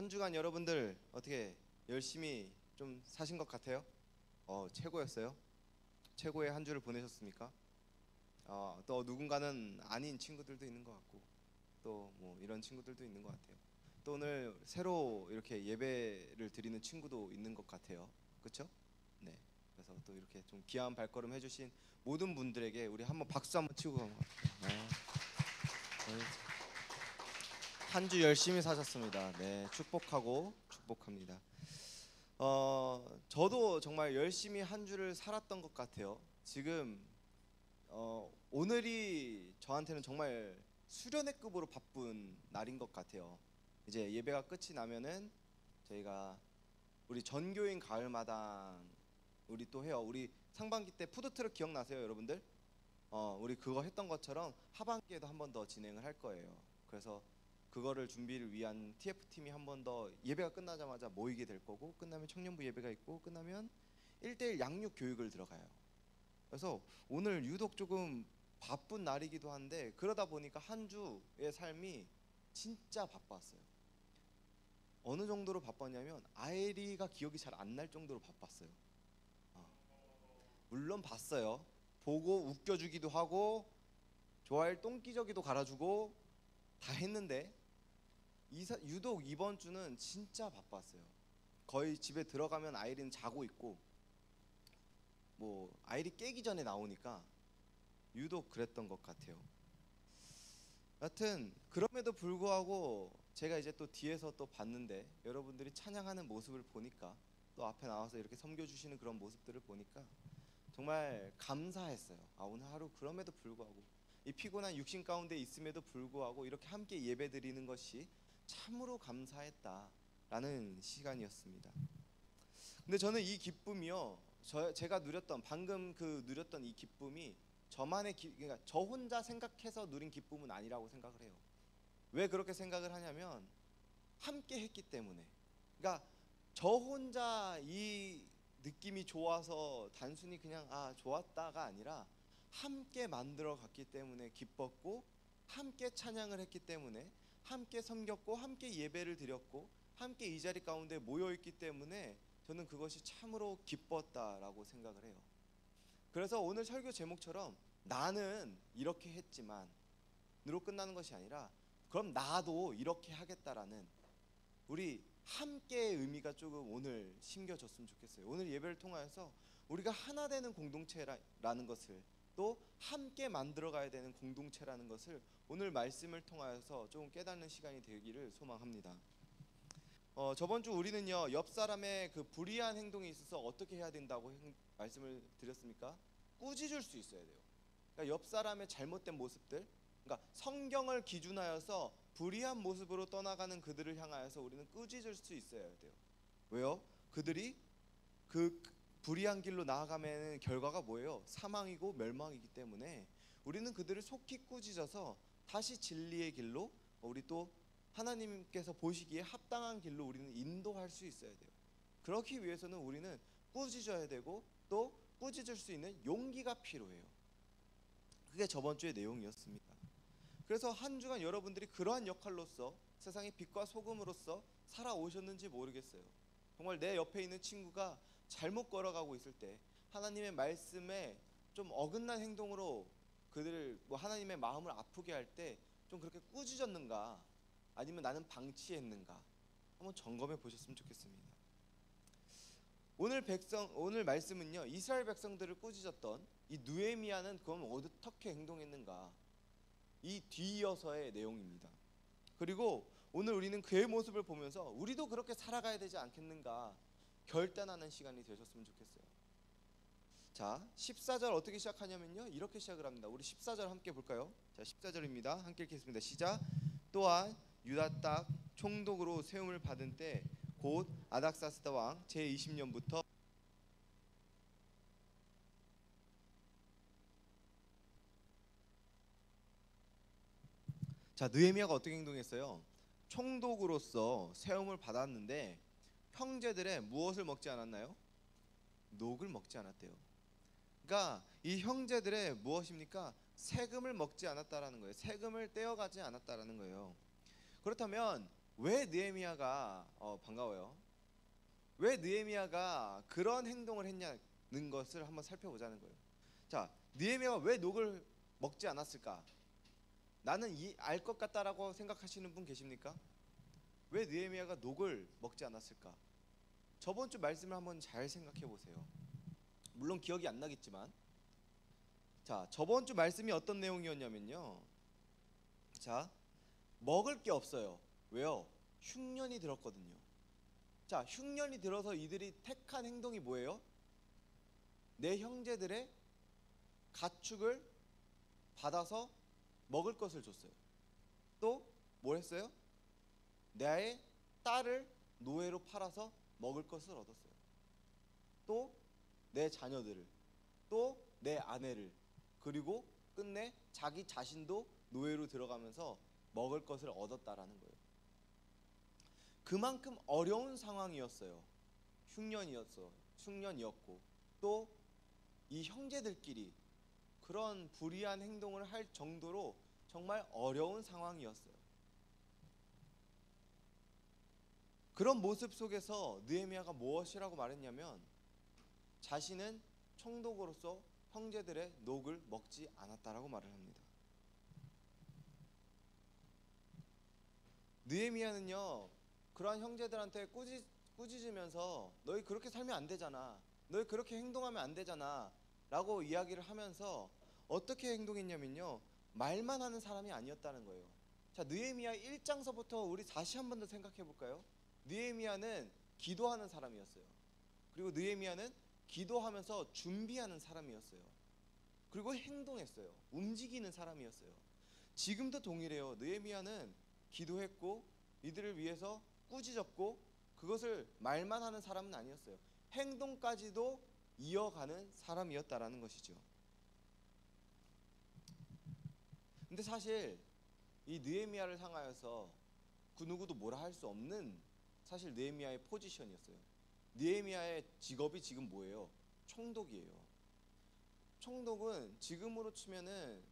한 주간 여러분들 어떻게 열심히 좀 사신 것 같아요? 최고였어요? 최고의 한 주를 보내셨습니까? 또 누군가는 아닌 친구들도 있는 것 같고 또 뭐 이런 친구들도 있는 것 같아요. 또 오늘 새로 이렇게 예배를 드리는 친구도 있는 것 같아요. 그렇죠? 네. 그래서 또 이렇게 좀 귀한 발걸음 해주신 모든 분들에게 우리 한번 박수 한번 치고 가는 것 같아요. 한 주 열심히 사셨습니다. 네, 축복하고 축복합니다. 저도 정말 열심히 한 주를 살았던 것 같아요. 지금 오늘이 저한테는 정말 수련회급으로 바쁜 날인 것 같아요. 이제 예배가 끝이 나면은 저희가 우리 전교인 가을마당 우리 또 해요. 우리 상반기 때 푸드트럭 기억나세요, 여러분들? 우리 그거 했던 것처럼 하반기에도 한 번 더 진행을 할 거예요. 그래서 그거를 준비를 위한 TF팀이 한 번 더 예배가 끝나자마자 모이게 될 거고, 끝나면 청년부 예배가 있고, 끝나면 1대1 양육 교육을 들어가요. 그래서 오늘 유독 조금 바쁜 날이기도 한데, 그러다 보니까 한 주의 삶이 진짜 바빴어요. 어느 정도로 바빴냐면 아이리가 기억이 잘 안 날 정도로 바빴어요. 물론 봤어요. 보고 웃겨주기도 하고 좋아할 똥기저귀도 갈아주고 다 했는데 유독 이번 주는 진짜 바빴어요. 거의 집에 들어가면 아이리는 자고 있고, 뭐 아이리 깨기 전에 나오니까 유독 그랬던 것 같아요. 여튼 그럼에도 불구하고 제가 이제 또 뒤에서 또 봤는데, 여러분들이 찬양하는 모습을 보니까, 또 앞에 나와서 이렇게 섬겨주시는 그런 모습들을 보니까 정말 감사했어요. 오늘 하루 그럼에도 불구하고, 이 피곤한 육신 가운데 있음에도 불구하고 이렇게 함께 예배드리는 것이 참으로 감사했다라는 시간이었습니다. 근데 저는 이 기쁨이요, 제가 누렸던, 방금 그 누렸던 이 기쁨이 그러니까 저 혼자 생각해서 누린 기쁨은 아니라고 생각을 해요. 왜 그렇게 생각을 하냐면 함께 했기 때문에. 그러니까 저 혼자 이 느낌이 좋아서 단순히 그냥 좋았다가 아니라 함께 만들어 갔기 때문에 기뻤고, 함께 찬양을 했기 때문에, 함께 섬겼고, 함께 예배를 드렸고, 함께 이 자리 가운데 모여 있기 때문에 저는 그것이 참으로 기뻤다라고 생각을 해요. 그래서 오늘 설교 제목처럼 나는 이렇게 했지만 으로 끝나는 것이 아니라, 그럼 나도 이렇게 하겠다라는 우리 함께의 의미가 조금 오늘 심겨졌으면 좋겠어요. 오늘 예배를 통하여서 우리가 하나 되는 공동체라는 것을, 또 함께 만들어가야 되는 공동체라는 것을 오늘 말씀을 통하여서 조금 깨닫는 시간이 되기를 소망합니다. 저번 주 우리는요, 옆 사람의 그 불의한 행동에 있어서 어떻게 해야 된다고 말씀을 드렸습니까? 꾸짖을 수 있어야 돼요. 그러니까 옆 사람의 잘못된 모습들, 그러니까 성경을 기준하여서 불의한 모습으로 떠나가는 그들을 향하여서 우리는 꾸짖을 수 있어야 돼요. 왜요? 그들이 그 불의한 길로 나아가면 결과가 뭐예요? 사망이고 멸망이기 때문에 우리는 그들을 속히 꾸짖어서 다시 진리의 길로, 우리 또 하나님께서 보시기에 합당한 길로 우리는 인도할 수 있어야 돼요. 그렇기 위해서는 우리는 꾸짖어야 되고, 또 꾸짖을 수 있는 용기가 필요해요. 그게 저번 주의 내용이었습니다. 그래서 한 주간 여러분들이 그러한 역할로서 세상의 빛과 소금으로서 살아오셨는지 모르겠어요. 정말 내 옆에 있는 친구가 잘못 걸어가고 있을 때, 하나님의 말씀에 좀 어긋난 행동으로 그들을 하나님의 마음을 아프게 할 때 좀 그렇게 꾸짖었는가, 아니면 나는 방치했는가, 한번 점검해 보셨으면 좋겠습니다. 오늘 말씀은요, 이스라엘 백성들을 꾸짖었던 이 느헤미야는 그럼 어떻게 행동했는가, 이 뒤이어서의 내용입니다. 그리고 오늘 우리는 그의 모습을 보면서 우리도 그렇게 살아가야 되지 않겠는가 결단하는 시간이 되셨으면 좋겠어요. 자, 14절 어떻게 시작하냐면요, 이렇게 시작을 합니다. 우리 14절 함께 볼까요? 자, 14절입니다. 함께 읽겠습니다. 시작. 또한 유다 땅 총독으로 세움을 받은 때 곧 아닥사스다 왕 제20년부터 자, 느헤미야가 어떻게 행동했어요? 총독으로서 세움을 받았는데 형제들의 무엇을 먹지 않았나요? 녹을 먹지 않았대요. 그러니까 이 형제들의 무엇입니까? 세금을 먹지 않았다라는 거예요. 세금을 떼어가지 않았다라는 거예요. 그렇다면 왜 느헤미야가 반가워요. 왜 느헤미야가 그런 행동을 했냐는 것을 한번 살펴보자는 거예요. 자, 느헤미야가 왜 녹을 먹지 않았을까? 나는 알 것 같다라고 생각하시는 분 계십니까? 왜 느헤미야가 녹을 먹지 않았을까? 저번 주 말씀을 한번 잘 생각해 보세요. 물론 기억이 안 나겠지만, 자, 저번 주 말씀이 어떤 내용이었냐면요. 자, 먹을 게 없어요. 왜요? 흉년이 들었거든요. 자, 흉년이 들어서 이들이 택한 행동이 뭐예요? 내 형제들의 가축을 받아서 먹을 것을 줬어요. 또 뭘 했어요? 내 딸을 노예로 팔아서 먹을 것을 얻었어요. 또 내 자녀들을, 또 내 아내를, 그리고 끝내 자기 자신도 노예로 들어가면서 먹을 것을 얻었다라는 거예요. 그만큼 어려운 상황이었어요. 흉년이었고 또 이 형제들끼리 그런 불의한 행동을 할 정도로 정말 어려운 상황이었어요. 그런 모습 속에서 느헤미야가 무엇이라고 말했냐면 자신은 총독으로서 형제들의 녹을 먹지 않았다라고 말을 합니다. 느헤미야는요, 그러한 형제들한테 꾸짖으면서 너희 그렇게 살면 안 되잖아, 너희 그렇게 행동하면 안 되잖아 라고 이야기를 하면서 어떻게 행동했냐면요, 말만 하는 사람이 아니었다는 거예요. 자, 느헤미야 1장서부터 우리 다시 한 번 더 생각해 볼까요? 느헤미야는 기도하는 사람이었어요. 그리고 느헤미야는 기도하면서 준비하는 사람이었어요. 그리고 행동했어요. 움직이는 사람이었어요. 지금도 동일해요. 느헤미야는 기도했고 이들을 위해서 꾸짖었고 그것을 말만 하는 사람은 아니었어요. 행동까지도 이어가는 사람이었다라는 것이죠. 근데 사실 이 느헤미야를 향하여서 그 누구도 뭐라 할 수 없는 사실 느헤미야의 포지션이었어요. 느헤미야의 직업이 지금 뭐예요? 총독이에요. 총독은 지금으로 치면은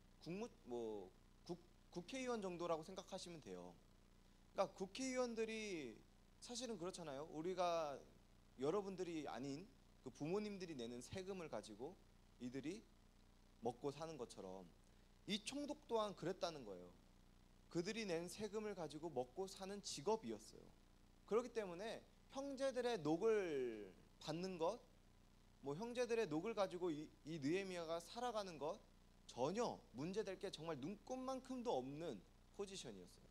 국회의원 정도라고 생각하시면 돼요. 그러니까 국회의원들이 사실은 그렇잖아요. 우리가 여러분들이 아닌 그 부모님들이 내는 세금을 가지고 이들이 먹고 사는 것처럼 이 총독 또한 그랬다는 거예요. 그들이 낸 세금을 가지고 먹고 사는 직업이었어요. 그렇기 때문에 형제들의 녹을 받는 것, 형제들의 녹을 가지고 이 느헤미야가 살아가는 것 전혀 문제될 게 정말 눈꼽만큼도 없는 포지션이었어요.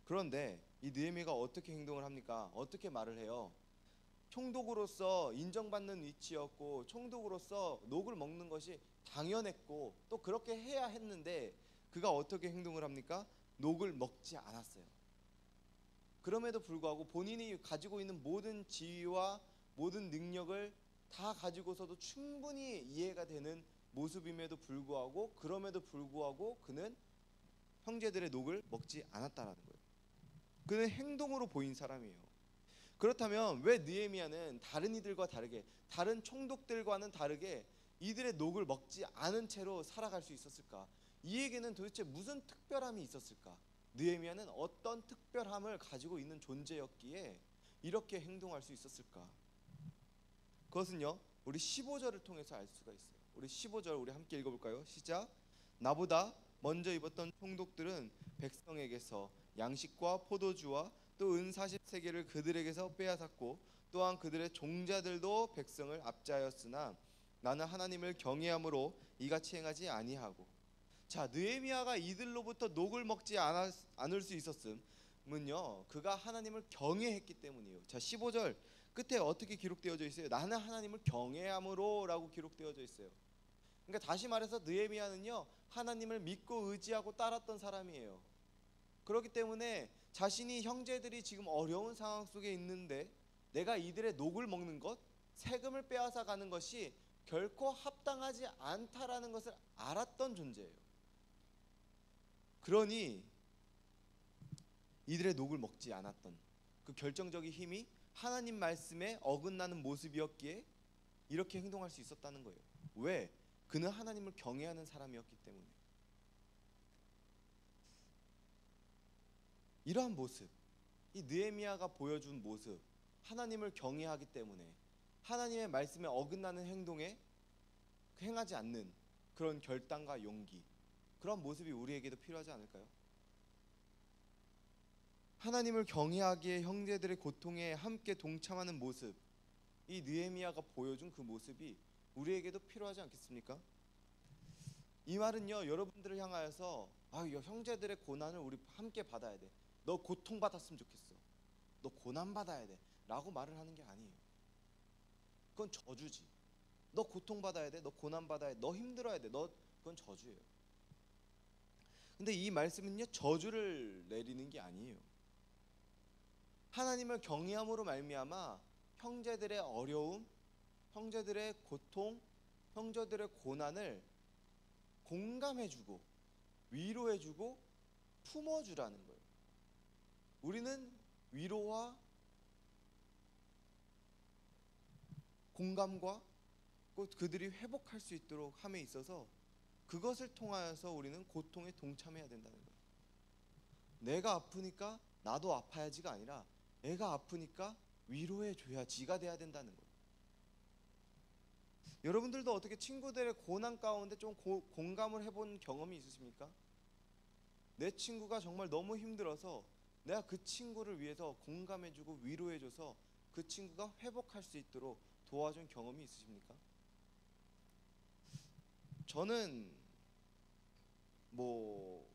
그런데 이 느헤미야가 어떻게 행동을 합니까? 어떻게 말을 해요? 총독으로서 인정받는 위치였고 총독으로서 녹을 먹는 것이 당연했고 또 그렇게 해야 했는데 그가 어떻게 행동을 합니까? 녹을 먹지 않았어요. 그럼에도 불구하고 본인이 가지고 있는 모든 지위와 모든 능력을 다 가지고서도 충분히 이해가 되는 모습임에도 불구하고 그럼에도 불구하고 그는 형제들의 녹을 먹지 않았다라는 거예요. 그는 행동으로 보인 사람이에요. 그렇다면 왜 느헤미야는 다른 이들과 다르게 다른 총독들과는 다르게 이들의 녹을 먹지 않은 채로 살아갈 수 있었을까? 이에게는 도대체 무슨 특별함이 있었을까? 느헤미야는 어떤 특별함을 가지고 있는 존재였기에 이렇게 행동할 수 있었을까? 그것은요, 우리 15절을 통해서 알 수가 있어요. 우리 15절 우리 함께 읽어볼까요? 시작. 나보다 먼저 입었던 총독들은 백성에게서 양식과 포도주와 또 은 40세겔을 그들에게서 빼앗았고 또한 그들의 종자들도 백성을 압제하였으나 나는 하나님을 경외함으로 이같이 행하지 아니하고. 자, 느헤미야가 이들로부터 녹을 먹지 않을 수 있었음은요, 그가 하나님을 경외했기 때문이에요. 자, 15절 끝에 어떻게 기록되어져 있어요? 나는 하나님을 경외함으로 라고 기록되어져 있어요. 그러니까 다시 말해서 느헤미야는요, 하나님을 믿고 의지하고 따랐던 사람이에요. 그렇기 때문에 자신이 형제들이 지금 어려운 상황 속에 있는데 내가 이들의 녹을 먹는 것, 세금을 빼앗아 가는 것이 결코 합당하지 않다라는 것을 알았던 존재예요. 그러니 이들의 녹을 먹지 않았던 그 결정적인 힘이 하나님 말씀에 어긋나는 모습이었기에 이렇게 행동할 수 있었다는 거예요. 왜? 그는 하나님을 경외하는 사람이었기 때문에. 이러한 모습, 이 느헤미야가 보여준 모습, 하나님을 경외하기 때문에 하나님의 말씀에 어긋나는 행동에 행하지 않는 그런 결단과 용기, 그런 모습이 우리에게도 필요하지 않을까요? 하나님을 경외하기에 형제들의 고통에 함께 동참하는 모습, 이 느헤미야가 보여준 그 모습이 우리에게도 필요하지 않겠습니까? 이 말은요, 여러분들을 향하여서 형제들의 고난을 우리 함께 받아야 돼, 너 고통받았으면 좋겠어, 너 고난받아야 돼 라고 말을 하는 게 아니에요. 그건 저주지. 너 고통받아야 돼, 너 고난받아야 돼, 너 힘들어야 돼, 그건 저주예요. 근데 이 말씀은요, 저주를 내리는 게 아니에요. 하나님을 경외함으로 말미암아 형제들의 어려움, 형제들의 고통, 형제들의 고난을 공감해주고 위로해주고 품어주라는 거예요. 우리는 위로와 공감과 그들이 회복할 수 있도록 함에 있어서 그것을 통하여서 우리는 고통에 동참해야 된다는 거예요. 내가 아프니까 나도 아파야지가 아니라 애가 아프니까 위로해줘야지가 돼야 된다는 거예요. 여러분들도 어떻게 친구들의 고난 가운데 좀 공감을 해본 경험이 있으십니까? 내 친구가 정말 너무 힘들어서 내가 그 친구를 위해서 공감해주고 위로해줘서 그 친구가 회복할 수 있도록 도와준 경험이 있으십니까? 저는 뭐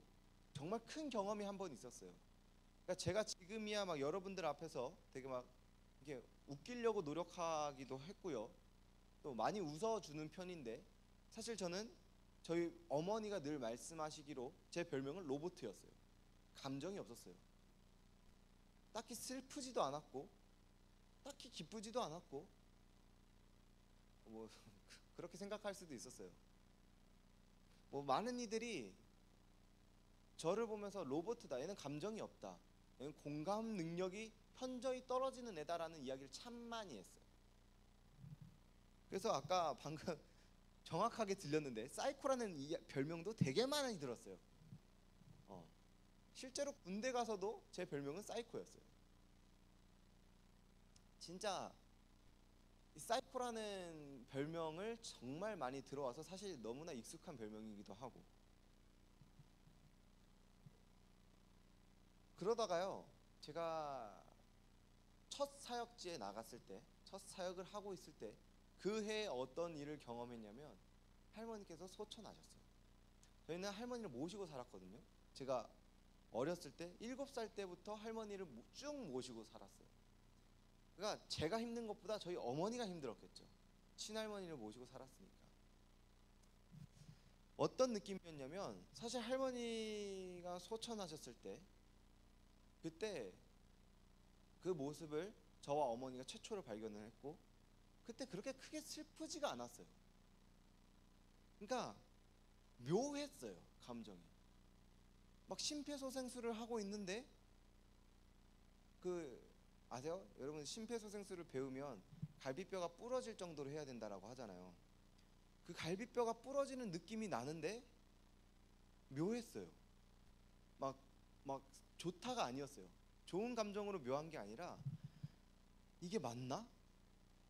정말 큰 경험이 한 번 있었어요. 그러니까 제가 지금이야 막 여러분들 앞에서 되게 막 이렇게 웃기려고 노력하기도 했고요, 또 많이 웃어주는 편인데, 사실 저는 저희 어머니가 늘 말씀하시기로 제 별명은 로봇이었어요. 감정이 없었어요. 딱히 슬프지도 않았고 딱히 기쁘지도 않았고 뭐 그렇게 생각할 수도 있었어요. 뭐 많은 이들이 저를 보면서 로봇이다, 얘는 감정이 없다, 얘는 공감 능력이 현저히 떨어지는 애다라는 이야기를 참 많이 했어요. 그래서 아까 방금 정확하게 들렸는데 사이코라는 별명도 되게 많이 들었어요. 실제로 군대 가서도 제 별명은 사이코였어요. 진짜 이 사이코라는 별명을 정말 많이 들어와서 사실 너무나 익숙한 별명이기도 하고, 그러다가요, 제가 첫 사역지에 나갔을 때, 첫 사역을 하고 있을 때 그 해에 어떤 일을 경험했냐면 할머니께서 소천하셨어요. 저희는 할머니를 모시고 살았거든요. 제가 어렸을 때 7살 때부터 할머니를 쭉 모시고 살았어요. 그러니까 제가 힘든 것보다 저희 어머니가 힘들었겠죠. 친할머니를 모시고 살았으니까. 어떤 느낌이었냐면, 사실 할머니가 소천하셨을 때 그때 그 모습을 저와 어머니가 최초로 발견을 했고, 그때 그렇게 크게 슬프지가 않았어요. 그러니까 묘했어요, 감정이. 막 심폐소생술을 하고 있는데, 아세요? 여러분, 심폐소생술을 배우면 갈비뼈가 부러질 정도로 해야 된다라고 하잖아요. 그 갈비뼈가 부러지는 느낌이 나는데 묘했어요. 막 좋다가 아니었어요. 좋은 감정으로 묘한 게 아니라, 이게 맞나?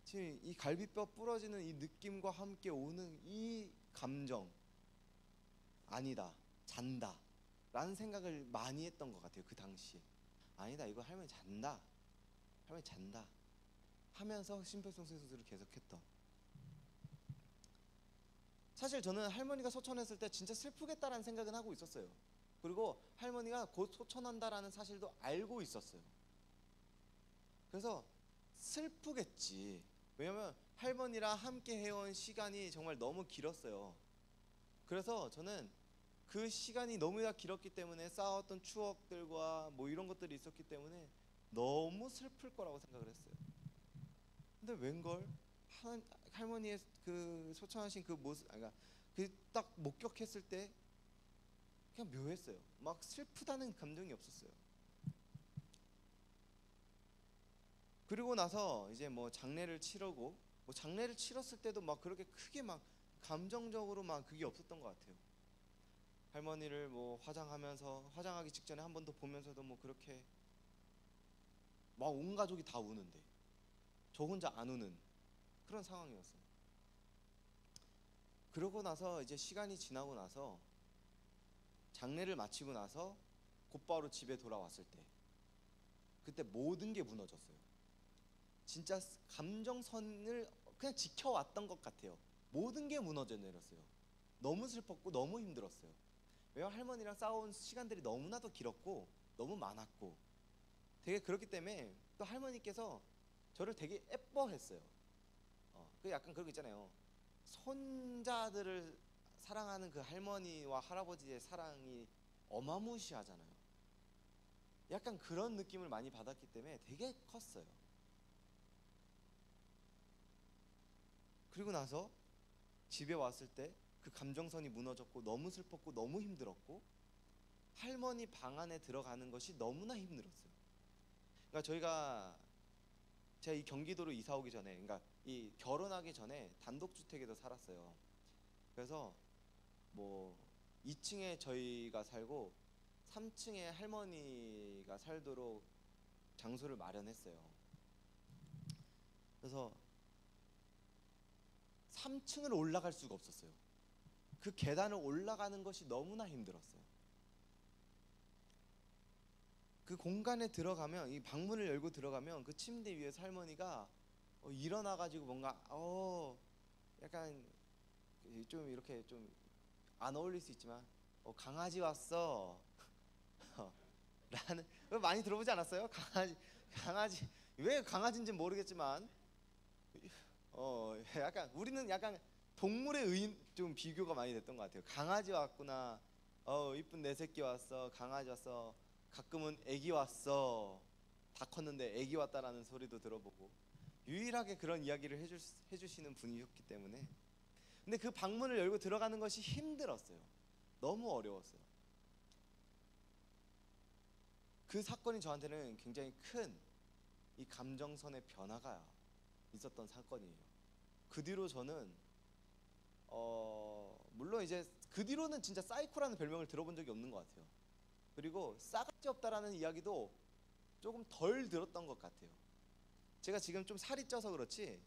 지금 이 갈비뼈 부러지는 이 느낌과 함께 오는 이 감정, 아니다, 잔다 라는 생각을 많이 했던 것 같아요. 그 당시에 아니다, 이거 할머니 잔다, 할머니 잔다 하면서 심폐소생술을 계속했던. 사실 저는 할머니가 소천했을 때 진짜 슬프겠다라는 생각은 하고 있었어요. 그리고 할머니가 곧 소천한다라는 사실도 알고 있었어요. 그래서 슬프겠지, 왜냐면 할머니랑 함께 해온 시간이 정말 너무 길었어요. 그래서 저는 그 시간이 너무나 길었기 때문에 쌓았던 추억들과 뭐 이런 것들이 있었기 때문에 너무 슬플 거라고 생각을 했어요. 근데 웬걸 할머니의 그 소천하신 그 모습, 그러니까 그 딱 목격했을 때 그냥 묘했어요. 막 슬프다는 감정이 없었어요. 그리고 나서 이제 뭐 장례를 치르고, 뭐 장례를 치렀을 때도 막 그렇게 크게 막 감정적으로 막 그게 없었던 것 같아요. 할머니를 뭐 화장하기 직전에 한 번 더 보면서도 뭐 그렇게 막 온 가족이 다 우는데 저 혼자 안 우는 그런 상황이었어요. 그러고 나서 이제 시간이 지나고 나서 장례를 마치고 나서 곧바로 집에 돌아왔을 때 그때 모든 게 무너졌어요. 진짜 감정선을 그냥 지켜왔던 것 같아요. 모든 게 무너져 내렸어요. 너무 슬펐고 너무 힘들었어요. 왜냐면 할머니랑 싸운 시간들이 너무나도 길었고 너무 많았고 되게 그렇기 때문에 또 할머니께서 저를 되게 예뻐했어요. 그 약간 그런 거 있잖아요. 손자들을 사랑하는 그 할머니와 할아버지의 사랑이 어마무시하잖아요. 약간 그런 느낌을 많이 받았기 때문에 되게 컸어요. 그리고 나서 집에 왔을 때 그 감정선이 무너졌고 너무 슬펐고 너무 힘들었고 할머니 방 안에 들어가는 것이 너무나 힘들었어요. 그러니까 제가 이 경기도로 이사 오기 전에, 그러니까 이 결혼하기 전에 단독주택에서 살았어요. 그래서 뭐 2층에 저희가 살고 3층에 할머니가 살도록 장소를 마련했어요. 그래서 3층을 올라갈 수가 없었어요. 그 계단을 올라가는 것이 너무나 힘들었어요. 그 공간에 들어가면, 이 방문을 열고 들어가면 그 침대 위에서 할머니가 일어나가지고 뭔가 약간 좀 이렇게 좀 안 어울릴 수 있지만 강아지 왔어 라는 많이 들어보지 않았어요? 강아지 왜 강아지인지 모르겠지만 약간 우리는 약간 동물의 의인 좀 비교가 많이 됐던 것 같아요. 강아지 왔구나. 이쁜 내 새끼 왔어. 강아지 왔어. 가끔은 애기 왔어. 다 컸는데 애기 왔다라는 소리도 들어보고 유일하게 그런 이야기를 해주시는 분이었기 때문에 근데 그 방문을 열고 들어가는 것이 힘들었어요. 너무 어려웠어요. 그 사건이 저한테는 굉장히 큰 이 감정선의 변화가 있었던 사건이에요. 그 뒤로 저는 물론 이제 그 뒤로는 진짜 사이코라는 별명을 들어본 적이 없는 것 같아요. 그리고 싸가지 없다라는 이야기도 조금 덜 들었던 것 같아요. 제가 지금 좀 살이 쪄서 그렇지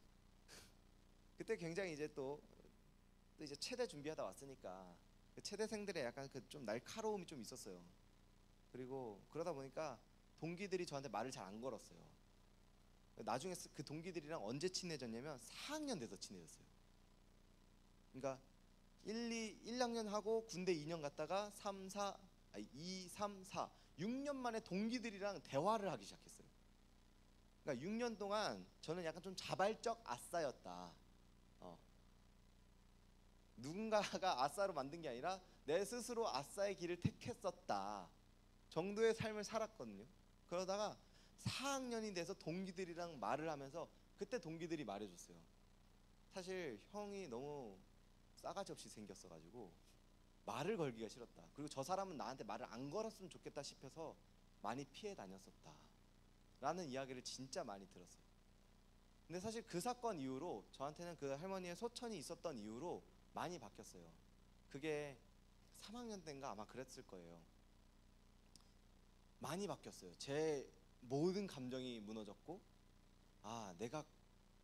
그때 굉장히 이제 또 이제 체대 준비하다 왔으니까 그 체대생들의 약간 그 좀 날카로움이 좀 있었어요. 그리고 그러다 보니까 동기들이 저한테 말을 잘 안 걸었어요. 나중에 그 동기들이랑 언제 친해졌냐면 4학년 돼서 친해졌어요. 그러니까 1학년 하고 군대 2년 갔다가 2, 3, 4 6년 만에 동기들이랑 대화를 하기 시작했어요. 그러니까 6년 동안 저는 약간 좀 자발적 아싸였다. 누군가가 아싸로 만든 게 아니라 내 스스로 아싸의 길을 택했었다 정도의 삶을 살았거든요. 그러다가 4학년이 돼서 동기들이랑 말을 하면서 그때 동기들이 말해줬어요. 사실 형이 너무 싸가지 없이 생겼어가지고 말을 걸기가 싫었다. 그리고 저 사람은 나한테 말을 안 걸었으면 좋겠다 싶어서 많이 피해 다녔었다 라는 이야기를 진짜 많이 들었어요. 근데 사실 그 사건 이후로 저한테는 그 할머니의 소천이 있었던 이후로 많이 바뀌었어요. 그게 3학년 때인가 아마 그랬을 거예요. 많이 바뀌었어요. 제 모든 감정이 무너졌고 내가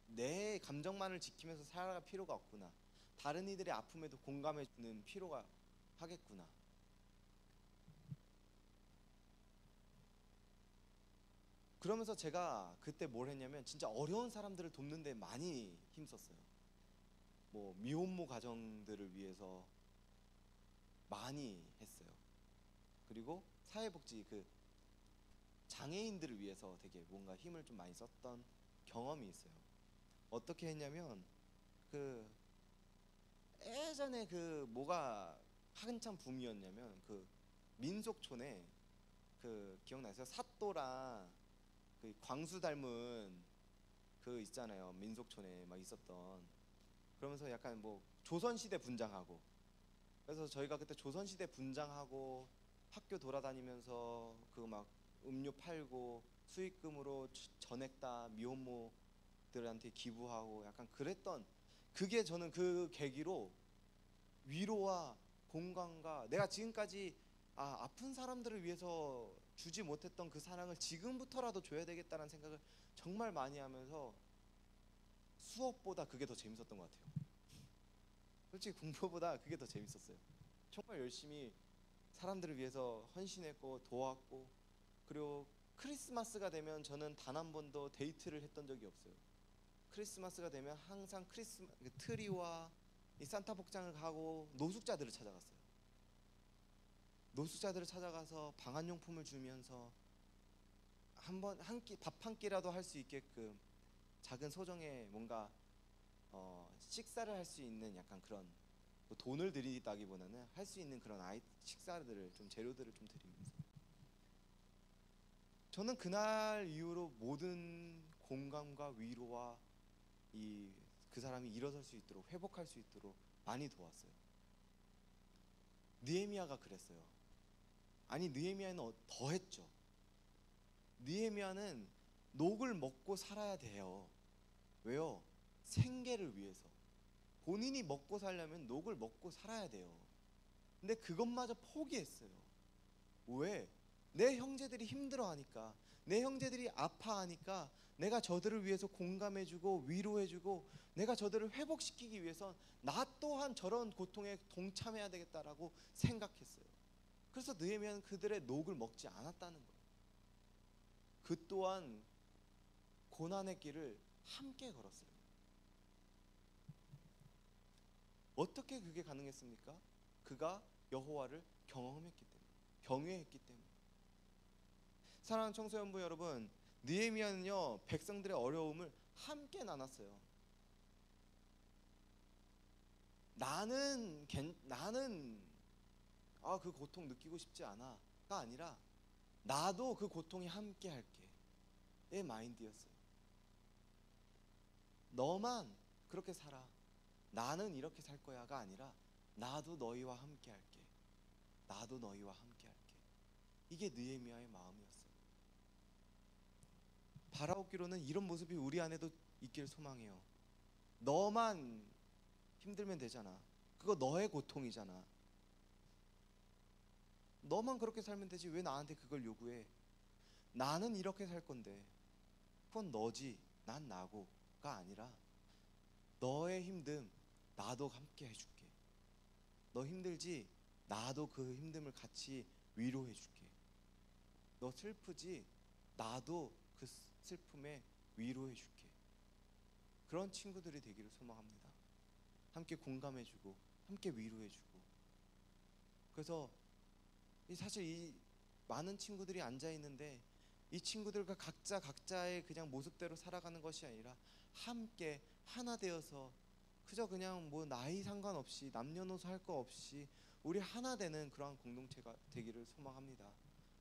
내 감정만을 지키면서 살아갈 필요가 없구나. 다른 이들의 아픔에도 공감해주는 필요가 하겠구나. 그러면서 제가 그때 뭘 했냐면 진짜 어려운 사람들을 돕는 데 많이 힘썼어요. 뭐 미혼모 가정들을 위해서 많이 했어요. 그리고 사회복지 그 장애인들을 위해서 되게 뭔가 힘을 좀 많이 썼던 경험이 있어요. 어떻게 했냐면 그 예전에 그 뭐가 한참 붐이었냐면 그 민속촌에 그 기억나세요? 사또랑 그 광수 닮은 그 있잖아요. 민속촌에 막 있었던. 그러면서 약간 뭐 조선시대 분장하고 그래서 저희가 그때 조선시대 분장하고 학교 돌아다니면서 그 막 음료 팔고 수익금으로 전액 다 미혼모들한테 기부하고 약간 그랬던 그게 저는 그 계기로 위로와 공감과 내가 지금까지 아픈 사람들을 위해서 주지 못했던 그 사랑을 지금부터라도 줘야 되겠다는 생각을 정말 많이 하면서 수업보다 그게 더 재밌었던 것 같아요. 솔직히 공부보다 그게 더 재밌었어요. 정말 열심히 사람들을 위해서 헌신했고 도왔고, 그리고 크리스마스가 되면 저는 단 한 번도 데이트를 했던 적이 없어요. 크리스마스가 되면 항상 크리스마스 트리와 이 산타 복장을 하고 노숙자들을 찾아갔어요. 노숙자들을 찾아가서 방한용품을 주면서 밥 한 끼라도 할 수 있게끔 작은 소정의 뭔가 식사를 할 수 있는 약간 그런, 뭐 돈을 드리다기보다는 할 수 있는 그런 식사들을 좀, 재료들을 좀 드리면서, 저는 그날 이후로 모든 공감과 위로와 그 사람이 일어설 수 있도록, 회복할 수 있도록 많이 도왔어요. 느헤미야가 그랬어요. 아니, 느헤미야는 더 했죠. 느헤미야는 녹을 먹고 살아야 돼요. 왜요? 생계를 위해서. 본인이 먹고 살려면 녹을 먹고 살아야 돼요. 근데 그것마저 포기했어요. 왜? 내 형제들이 힘들어하니까, 내 형제들이 아파하니까 내가 저들을 위해서 공감해주고 위로해주고 내가 저들을 회복시키기 위해서 나 또한 저런 고통에 동참해야 되겠다라고 생각했어요. 그래서 느헤미야는 그들의 녹을 먹지 않았다는 거예요. 그 또한 고난의 길을 함께 걸었어요. 어떻게 그게 가능했습니까? 그가 여호와를 경험했기 때문에, 경외했기 때문에. 사랑하는 청소년부 여러분, 느헤미야는요 백성들의 어려움을 함께 나눴어요. 나는 그 고통 느끼고 싶지 않아가 아니라 나도 그 고통에 함께 할게의 마인드였어요. 너만 그렇게 살아, 나는 이렇게 살 거야가 아니라 나도 너희와 함께 할게, 나도 너희와 함께 할게. 이게 느헤미야의 마음이었어요. 바라옵기로는 이런 모습이 우리 안에도 있길 소망해요. 너만 힘들면 되잖아. 그거 너의 고통이잖아. 너만 그렇게 살면 되지 왜 나한테 그걸 요구해? 나는 이렇게 살 건데 그건 너지, 난 나고가 아니라 너의 힘듦 나도 함께 해줄게. 너 힘들지? 나도 그 힘듦을 같이 위로해줄게. 너 슬프지? 나도 그 슬픔에 위로해줄게. 그런 친구들이 되기를 소망합니다. 함께 공감해주고 함께 위로해주고. 그래서 사실 이 많은 친구들이 앉아있는데 이 친구들과 각자의 그냥 모습대로 살아가는 것이 아니라 함께 하나 되어서 그저 그냥 뭐 나이 상관없이 남녀노소 할 거 없이 우리 하나 되는 그러한 공동체가 되기를 소망합니다.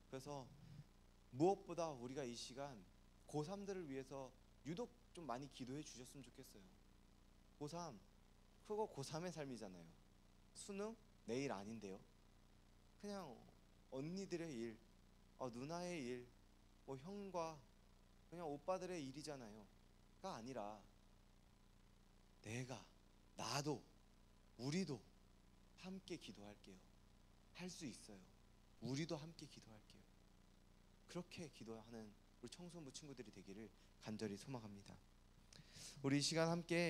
그래서 무엇보다 우리가 이 시간 고3들을 위해서 유독 좀 많이 기도해 주셨으면 좋겠어요. 고3 그거 고3의 삶이잖아요. 수능 내일 아닌데요. 그냥 언니들의 일, 누나의 일, 뭐 형과 그냥 오빠들의 일이잖아요. 가 아니라 나도, 우리도 함께 기도할게요. 할 수 있어요. 우리도 함께 기도할게요. 그렇게 기도하는 우리 청소년부 친구들이 되기를 간절히 소망합니다. 우리 이 시간 함께